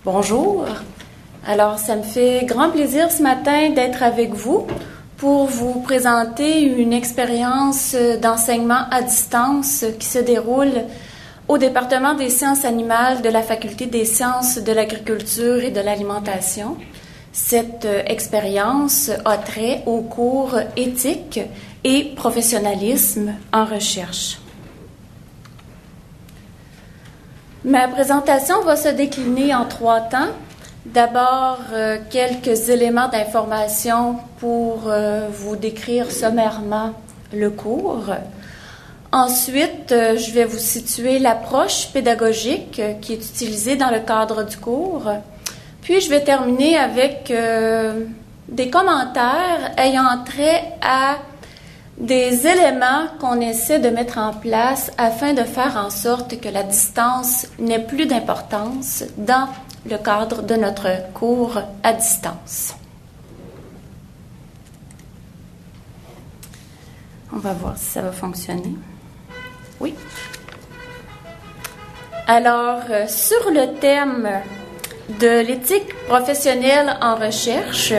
Bonjour. Alors, ça me fait grand plaisir ce matin d'être avec vous pour vous présenter une expérience d'enseignement à distance qui se déroule au département des sciences animales de la Faculté des sciences de l'agriculture et de l'alimentation. Cette expérience a trait au cours éthique et professionnalisme en recherche. Ma présentation va se décliner en 3 temps. D'abord, quelques éléments d'information pour vous décrire sommairement le cours. Ensuite, je vais vous situer l'approche pédagogique qui est utilisée dans le cadre du cours. Puis, je vais terminer avec des commentaires ayant trait à des éléments qu'on essaie de mettre en place afin de faire en sorte que la distance n'ait plus d'importance dans le cadre de notre cours à distance. On va voir si ça va fonctionner. Oui. Alors, sur le thème de l'éthique professionnelle en recherche,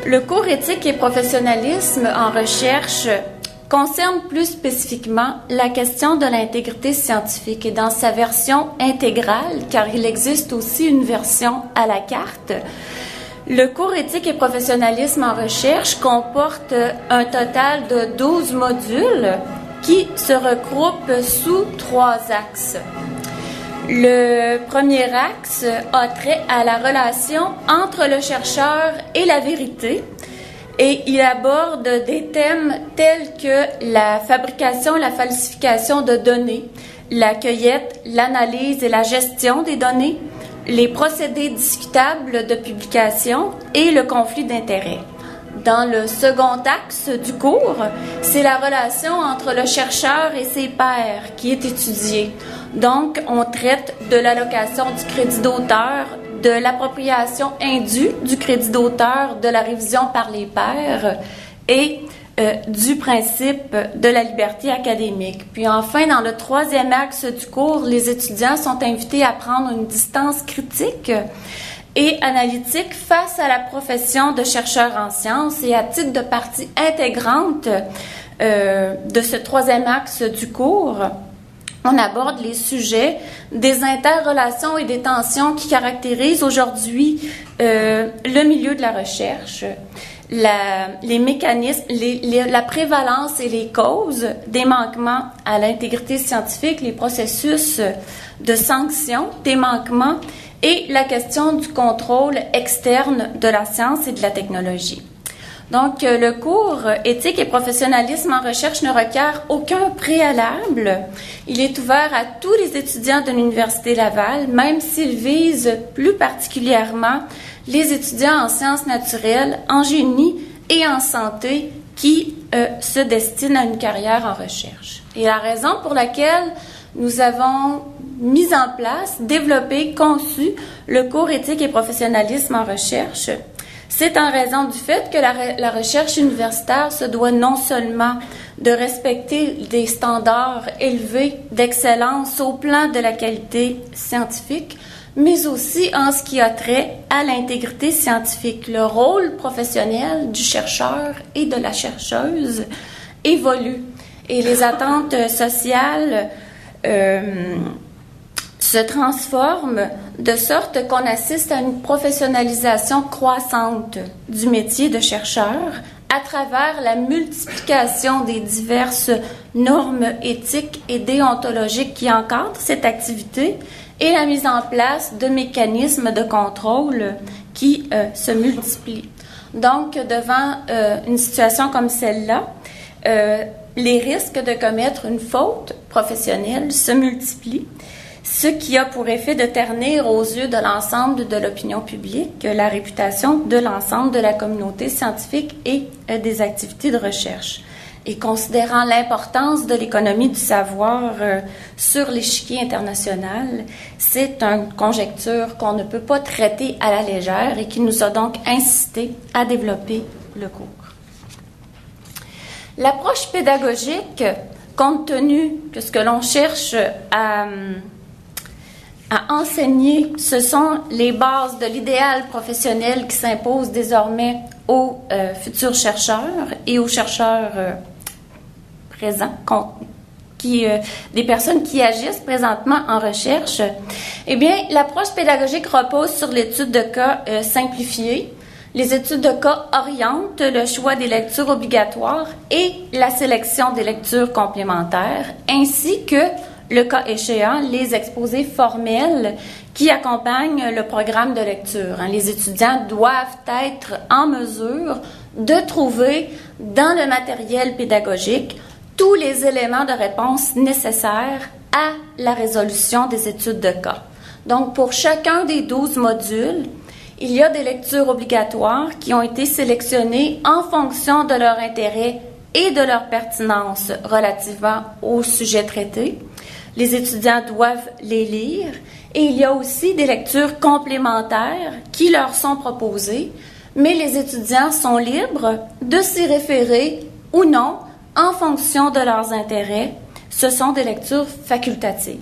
le cours éthique et professionnalisme en recherche concerne plus spécifiquement la question de l'intégrité scientifique et dans sa version intégrale, car il existe aussi une version à la carte. Le cours éthique et professionnalisme en recherche comporte un total de 12 modules qui se regroupent sous 3 axes. Le premier axe a trait à la relation entre le chercheur et la vérité et il aborde des thèmes tels que la fabrication, la falsification de données, la cueillette, l'analyse et la gestion des données, les procédés discutables de publication et le conflit d'intérêts. Dans le second axe du cours, c'est la relation entre le chercheur et ses pairs qui est étudiée. Donc, on traite de l'allocation du crédit d'auteur, de l'appropriation indue du crédit d'auteur, de la révision par les pairs et du principe de la liberté académique. Puis enfin, dans le troisième axe du cours, les étudiants sont invités à prendre une distance critique et analytique face à la profession de chercheur en sciences et à titre de partie intégrante de ce troisième axe du cours, on aborde les sujets des interrelations et des tensions qui caractérisent aujourd'hui le milieu de la recherche, les mécanismes, la prévalence et les causes des manquements à l'intégrité scientifique, les processus de sanction des manquements et la question du contrôle externe de la science et de la technologie. Donc, le cours éthique et professionnalisme en recherche ne requiert aucun préalable. Il est ouvert à tous les étudiants de l'Université Laval, même s'il vise plus particulièrement les étudiants en sciences naturelles, en génie et en santé qui se destinent à une carrière en recherche. Et la raison pour laquelle nous avons mis en place, développé, conçu le cours éthique et professionnalisme en recherche, c'est en raison du fait que la recherche universitaire se doit non seulement de respecter des standards élevés d'excellence au plan de la qualité scientifique, mais aussi en ce qui a trait à l'intégrité scientifique. Le rôle professionnel du chercheur et de la chercheuse évolue et les attentes sociales se transforment de sorte qu'on assiste à une professionnalisation croissante du métier de chercheur à travers la multiplication des diverses normes éthiques et déontologiques qui encadrent cette activité et la mise en place de mécanismes de contrôle qui se multiplient. Donc, devant une situation comme celle-là, les risques de commettre une faute professionnelle se multiplient, ce qui a pour effet de ternir aux yeux de l'ensemble de l'opinion publique la réputation de l'ensemble de la communauté scientifique et des activités de recherche. Et considérant l'importance de l'économie du savoir sur l'échiquier international, c'est une conjecture qu'on ne peut pas traiter à la légère et qui nous a donc incité à développer le cours. L'approche pédagogique, compte tenu que ce que l'on cherche à à enseigner. Ce sont les bases de l'idéal professionnel qui s'impose désormais aux futurs chercheurs et aux chercheurs présents, des personnes qui agissent présentement en recherche. Eh bien, l'approche pédagogique repose sur l'étude de cas simplifiée. Les études de cas orientent le choix des lectures obligatoires et la sélection des lectures complémentaires, ainsi que, le cas échéant, les exposés formels qui accompagnent le programme de lecture. Les étudiants doivent être en mesure de trouver dans le matériel pédagogique tous les éléments de réponse nécessaires à la résolution des études de cas. Donc, pour chacun des 12 modules, il y a des lectures obligatoires qui ont été sélectionnées en fonction de leur intérêt et de leur pertinence relativement au sujet traité. Les étudiants doivent les lire et il y a aussi des lectures complémentaires qui leur sont proposées, mais les étudiants sont libres de s'y référer ou non en fonction de leurs intérêts. Ce sont des lectures facultatives.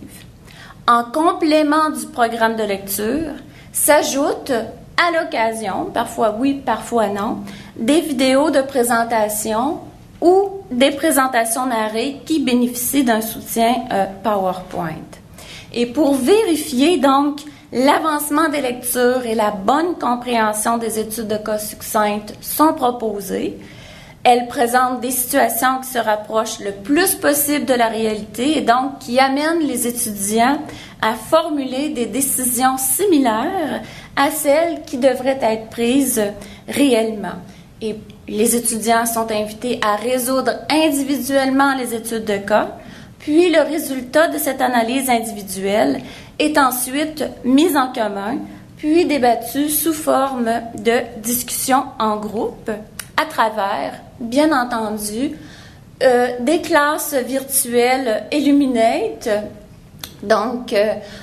En complément du programme de lecture, s'ajoutent à l'occasion, parfois oui, parfois non, des vidéos de présentation ou des présentations narrées qui bénéficient d'un soutien PowerPoint. Et pour vérifier donc l'avancement des lectures et la bonne compréhension des études de cas succinctes sont proposées. Elles présentent des situations qui se rapprochent le plus possible de la réalité et donc qui amènent les étudiants à formuler des décisions similaires à celles qui devraient être prises réellement. Et les étudiants sont invités à résoudre individuellement les études de cas, puis le résultat de cette analyse individuelle est ensuite mis en commun, puis débattu sous forme de discussion en groupe à travers, bien entendu, des classes virtuelles Elluminate. Donc,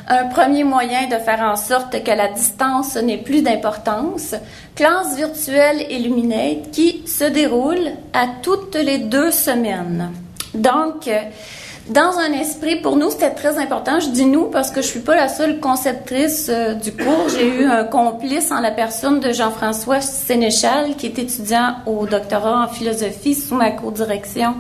un premier moyen de faire en sorte que la distance n'ait plus d'importance. Classe virtuelle Elluminate qui se déroule à toutes les 2 semaines. Donc, dans un esprit, pour nous, c'était très important. Je dis nous parce que je suis pas la seule conceptrice du cours. J'ai eu un complice en la personne de Jean-François Sénéchal, qui est étudiant au doctorat en philosophie sous ma co-direction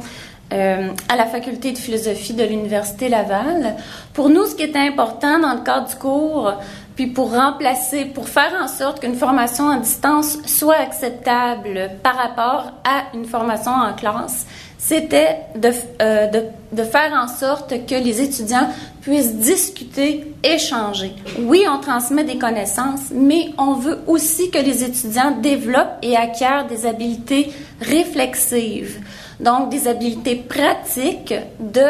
à la faculté de philosophie de l'Université Laval. Pour nous, ce qui était important dans le cadre du cours, puis pour faire en sorte qu'une formation en distance soit acceptable par rapport à une formation en classe, c'était de faire en sorte que les étudiants puissent discuter, échanger. Oui, on transmet des connaissances, mais on veut aussi que les étudiants développent et acquièrent des habiletés réflexives. Donc, des habiletés pratiques de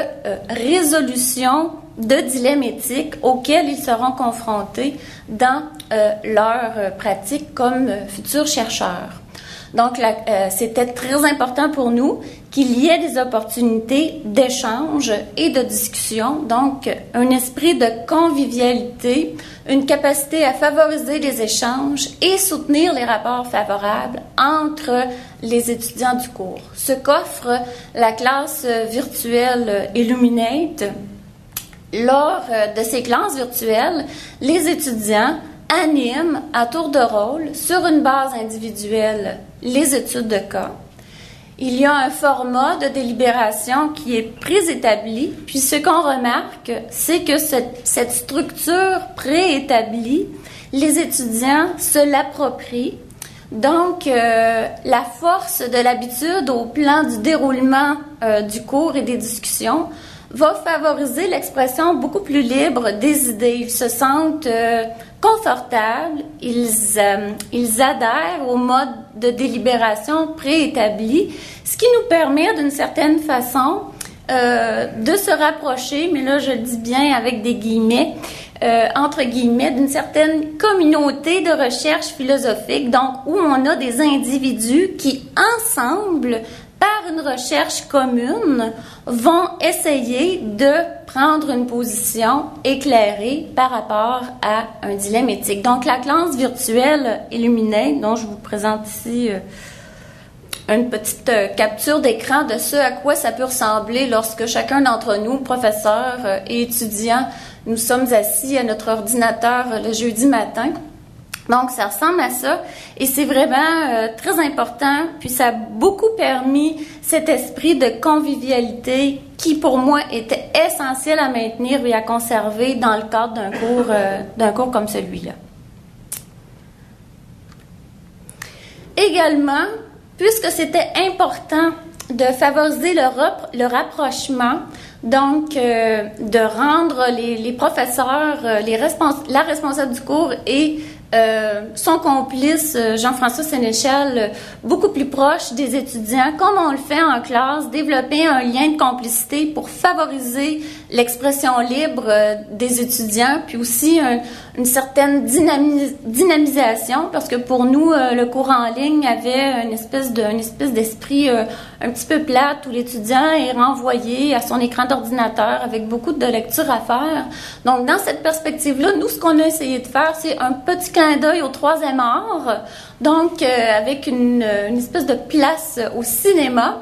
résolution de dilemmes éthiques auxquels ils seront confrontés dans leur pratique comme futurs chercheurs. Donc, c'était très important pour nous qu'il y ait des opportunités d'échange et de discussion, donc un esprit de convivialité, une capacité à favoriser les échanges et soutenir les rapports favorables entre les étudiants du cours. Ce qu'offre la classe virtuelle Elluminate. Lors de ces classes virtuelles, les étudiants animent à tour de rôle, sur une base individuelle, les études de cas. Il y a un format de délibération qui est préétabli, puis ce qu'on remarque, c'est que cette structure préétablie, les étudiants se l'approprient. Donc, la force de l'habitude au plan du déroulement du cours et des discussions va favoriser l'expression beaucoup plus libre des idées. Ils se sentent confortables, ils adhèrent au mode de délibération préétabli, ce qui nous permet d'une certaine façon de se rapprocher, mais là je le dis bien avec des guillemets, entre guillemets, d'une certaine communauté de recherche philosophique, donc où on a des individus qui ensemble, par une recherche commune, vont essayer de prendre une position éclairée par rapport à un dilemme éthique. Donc, la classe virtuelle Elluminate, dont je vous présente ici une petite capture d'écran de ce à quoi ça peut ressembler lorsque chacun d'entre nous, professeurs et étudiants, nous sommes assis à notre ordinateur le jeudi matin. Donc, ça ressemble à ça et c'est vraiment très important. Puis, ça a beaucoup permis cet esprit de convivialité qui, pour moi, était essentiel à maintenir et à conserver dans le cadre d'un cours comme celui-là. Également, puisque c'était important de favoriser le rapprochement, donc de rendre les professeurs, la responsable du cours et son complice, Jean-François Sénéchal, beaucoup plus proche des étudiants, comme on le fait en classe, développer un lien de complicité pour favoriser l'expression libre des étudiants, puis aussi une certaine dynamisation, parce que pour nous, le cours en ligne avait une espèce d'esprit un petit peu plate où l'étudiant est renvoyé à son écran d'ordinateur avec beaucoup de lectures à faire. Donc, dans cette perspective-là, nous, ce qu'on a essayé de faire, c'est un petit clin d'œil au troisième art, donc avec une espèce de place au cinéma,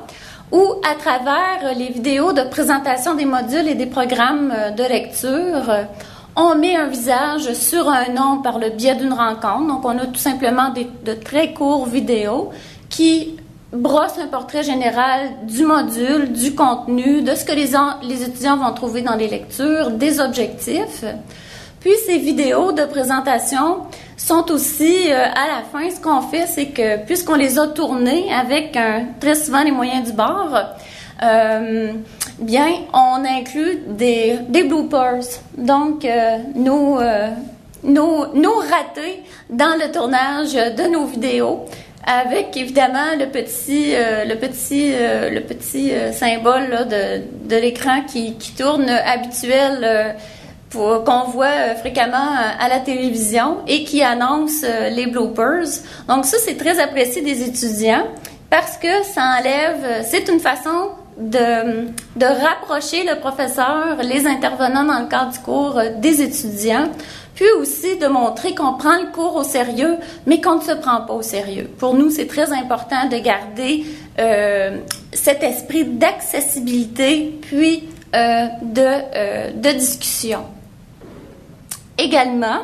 où à travers les vidéos de présentation des modules et des programmes de lecture, on met un visage sur un nom par le biais d'une rencontre. Donc, on a tout simplement de très courts vidéos qui brossent un portrait général du module, du contenu, de ce que les étudiants vont trouver dans les lectures, des objectifs. Puis, ces vidéos de présentation sont aussi, à la fin, ce qu'on fait, c'est que, puisqu'on les a tournées avec très souvent les moyens du bord, bien, on inclut des bloopers. Donc, nos ratés dans le tournage de nos vidéos, avec évidemment le petit symbole là, de l'écran qui tourne habituel qu'on voit fréquemment à la télévision et qui annonce les bloopers. Donc ça, c'est très apprécié des étudiants parce que ça enlève, c'est une façon de rapprocher le professeur, les intervenants dans le cadre du cours des étudiants, puis aussi de montrer qu'on prend le cours au sérieux, mais qu'on ne se prend pas au sérieux. Pour nous, c'est très important de garder cet esprit d'accessibilité, puis de discussion. Également,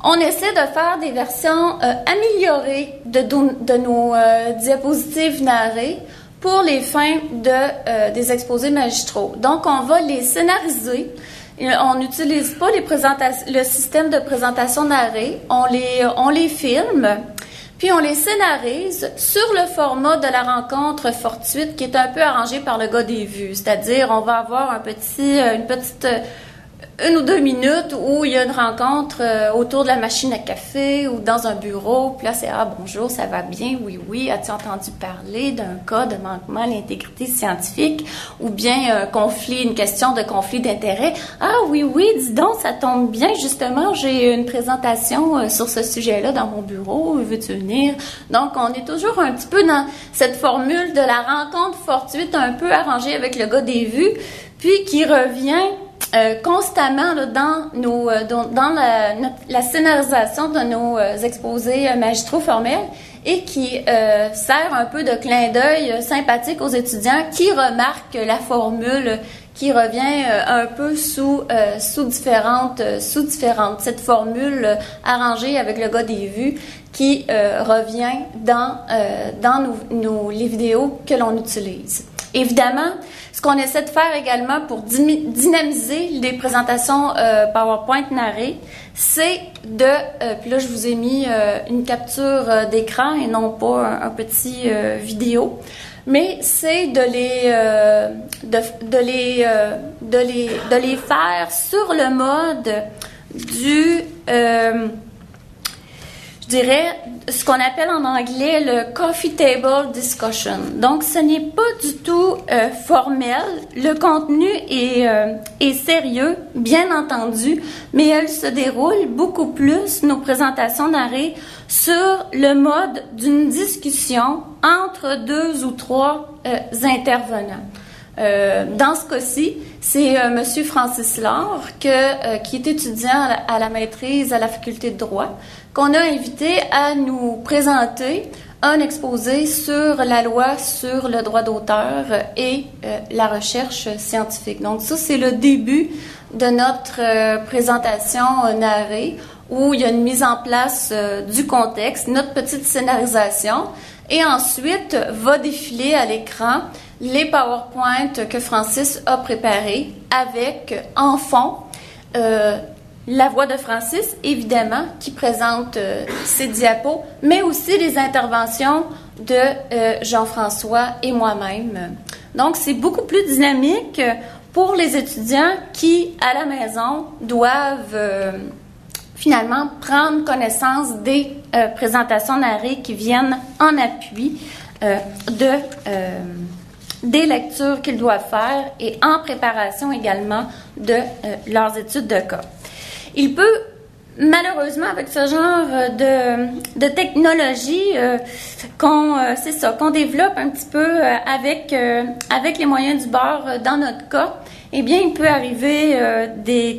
on essaie de faire des versions améliorées de nos diapositives narrées pour les fins des exposés magistraux. Donc, on va les scénariser. On n'utilise pas le système de présentation narrée. On les filme, puis on les scénarise sur le format de la rencontre fortuite qui est un peu arrangé par le gars des vues. C'est-à-dire, on va avoir une ou 2 minutes où il y a une rencontre autour de la machine à café ou dans un bureau. Puis là, c'est « Ah, bonjour, ça va bien? Oui. As-tu entendu parler d'un cas de manquement à l'intégrité scientifique? Ou bien une question de conflit d'intérêt? Ah oui, dis donc, ça tombe bien. Justement, j'ai une présentation sur ce sujet-là dans mon bureau. Veux-tu venir? » Donc, on est toujours un petit peu dans cette formule de la rencontre fortuite un peu arrangée avec le gars des vues, puis qui revient constamment là, dans la scénarisation de nos exposés magistraux formels et qui sert un peu de clin d'œil sympathique aux étudiants qui remarquent la formule qui revient un peu sous différentes. Cette formule arrangée avec le gars des vues qui revient dans les vidéos que l'on utilise. Évidemment, ce qu'on essaie de faire également pour dynamiser les présentations PowerPoint narrées, c'est puis là je vous ai mis une capture d'écran et non pas un petit vidéo, mais c'est de les faire sur le mode du je dirais ce qu'on appelle en anglais le coffee table discussion. Donc, ce n'est pas du tout formel. Le contenu est sérieux, bien entendu, mais elle se déroule beaucoup plus, nos présentations narrées, sur le mode d'une discussion entre 2 ou 3 intervenants. Dans ce cas-ci, c'est M. Francis Laure, qui est étudiant à la maîtrise à la faculté de droit, qu'on a invité à nous présenter un exposé sur la loi sur le droit d'auteur et la recherche scientifique. Donc ça, c'est le début de notre présentation narrée, où il y a une mise en place du contexte, notre petite scénarisation, et ensuite va défiler à l'écran les PowerPoint que Francis a préparés avec, en fond, la voix de Francis, évidemment, qui présente ses diapos, mais aussi les interventions de Jean-François et moi-même. Donc, c'est beaucoup plus dynamique pour les étudiants qui, à la maison, doivent finalement prendre connaissance des présentations narrées qui viennent en appui des lectures qu'ils doivent faire et en préparation également de leurs études de cas. Il peut, malheureusement, avec ce genre de technologie qu'on développe un petit peu avec les moyens du bord dans notre cas, eh bien, il peut arriver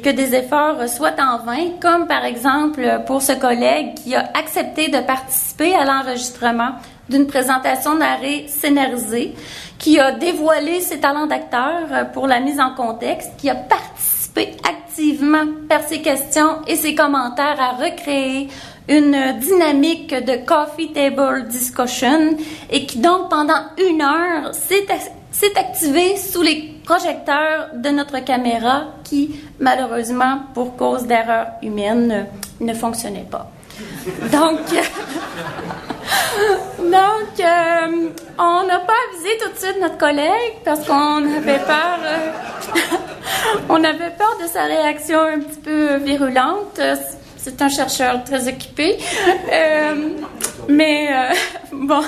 que des efforts soient en vain, comme par exemple pour ce collègue qui a accepté de participer à l'enregistrement d'une présentation narrée scénarisée, qui a dévoilé ses talents d'acteur pour la mise en contexte, qui a participé activement par ses questions et ses commentaires à recréer une dynamique de coffee table discussion et qui donc pendant 1 heure s'est activé sous les projecteurs de notre caméra qui, malheureusement, pour cause d'erreur humaine, ne fonctionnait pas. Donc, on n'a pas avisé tout de suite notre collègue parce qu'on avait peur, on avait peur de sa réaction un petit peu virulente. C'est un chercheur très occupé, bon.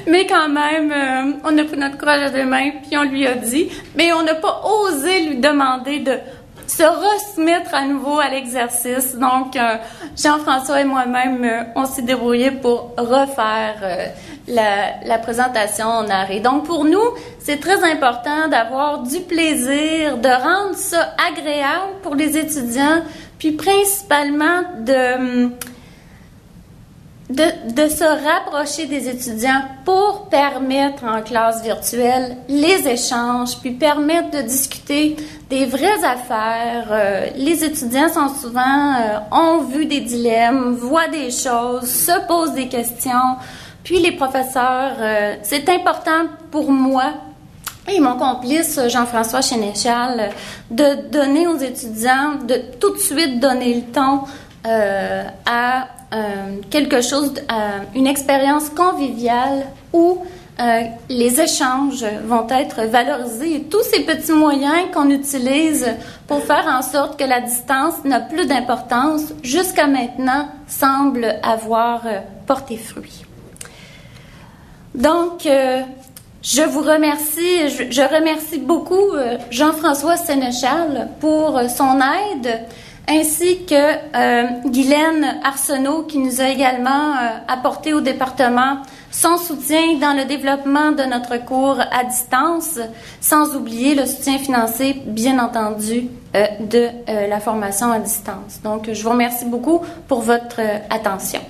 Mais quand même, on a pris notre courage à deux mains, puis on lui a dit, mais on n'a pas osé lui demander de se remettre à nouveau à l'exercice. Donc, Jean-François et moi-même, on s'est débrouillés pour refaire la présentation en arrêt. Donc, pour nous, c'est très important d'avoir du plaisir, de rendre ça agréable pour les étudiants, puis principalement de se rapprocher des étudiants pour permettre en classe virtuelle les échanges, puis permettre de discuter des vraies affaires. Les étudiants sont souvent, ont vu des dilemmes, voient des choses, se posent des questions, puis les professeurs, c'est important pour moi et mon complice Jean-François Sénéchal de donner aux étudiants, de tout de suite donner le ton à quelque chose, une expérience conviviale où les échanges vont être valorisés et tous ces petits moyens qu'on utilise pour faire en sorte que la distance n'a plus d'importance jusqu'à maintenant semblent avoir porté fruit. Donc, je vous remercie, je remercie beaucoup Jean-François Sénéchal pour son aide, ainsi que Guylaine Arsenault qui nous a également apporté au département son soutien dans le développement de notre cours à distance, sans oublier le soutien financier, bien entendu, de la formation à distance. Donc, je vous remercie beaucoup pour votre attention.